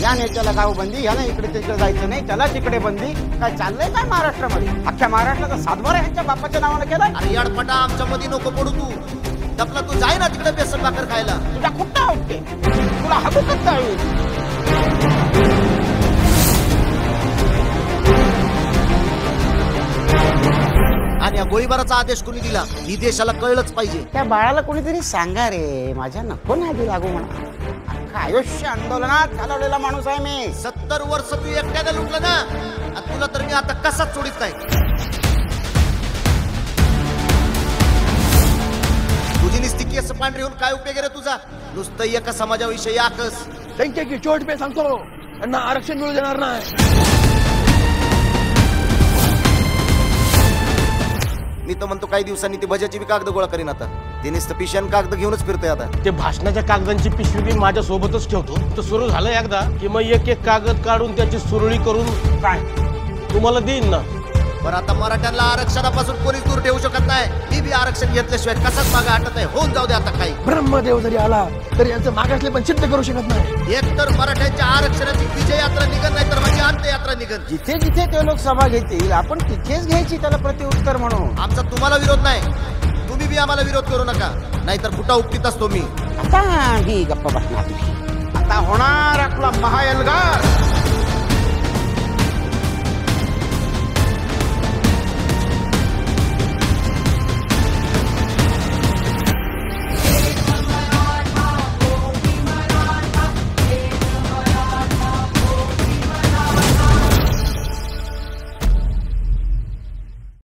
या नेत्याला गाव बंदी, याला इकडे तिकडे जायचं नाही, त्याला तिकडे बंदी. काय चाललंय काय महाराष्ट्रामध्ये? अख्ख्या महाराष्ट्राचा सातबारा ह्यांच्या बापाच्या नावानं केलाय. अरे याडपटा आमच्या मध्ये नको पडू तू. आपला तू जाय ना तिकडे बेसन भाकर खायला. तुझ्या खूप आवडते, तुला हबू करता येईल. आणि या गोळीबाराचा आदेश कोणी दिला ही देशाला कळलंच पाहिजे. त्या बाळाला कोणीतरी सांगा रे, माझ्या नको नादी लागू म्हणा. अख्खं आयुष्य आंदोलनात घालवलेला माणूस आहे मी. 70 वर्ष तू एकट्याने लुटलं ना, आणि तुला तर मी आता कसाच सोडित नाही. तुझी निस्ती केस पांढरी होऊन काय उपयोग रे तुझा? नुसतं एका समाजाविषयी आकस. त्यांच्या की चोट पे सांगतो त्यांना आरक्षण मिळू देणार नाही. मी तर म्हणतो काही दिवसांनी ती भजाची बी कागद गोळा करीन. आता ते नुसतं पिशव्यान कागद घेऊनच फिरतोय. आता ते भाषणाच्या कागदांची पिशवी मी माझ्या सोबतच ठेवतो. तर सुरू झालं एकदा की मग एक एक कागद काढून त्याची सुरळी करून काय तुम्हाला देईन ना. पण आता मराठ्यांना आरक्षणापासून कोणीच दूर ठेवू शकत नाही. मी बी आरक्षण घेतल्याशिवाय कसाच मागे हटत आहे. होऊन जाऊ दे आता. काही ब्रह्मदेव जरी आला तरी यांचं मागासले पण सिद्ध करू शकत नाही. एक तर मराठ्यांच्या आरक्षणाची विजय यात्रा निघत नाही तर माझी अंत्ययात्रा निघत. जिथे जिथे ते लोक सभा घेतील आपण तिथेच घ्यायची त्याला प्रत्युत्तर म्हणून. आमचा तुम्हाला विरोध नाही, तुम्ही बी आम्हाला विरोध करू नका, नाहीतर कुठं उपटीत असतो मी. आता ही गप्पा बसणार. आता होणार आपला महाएल्गार.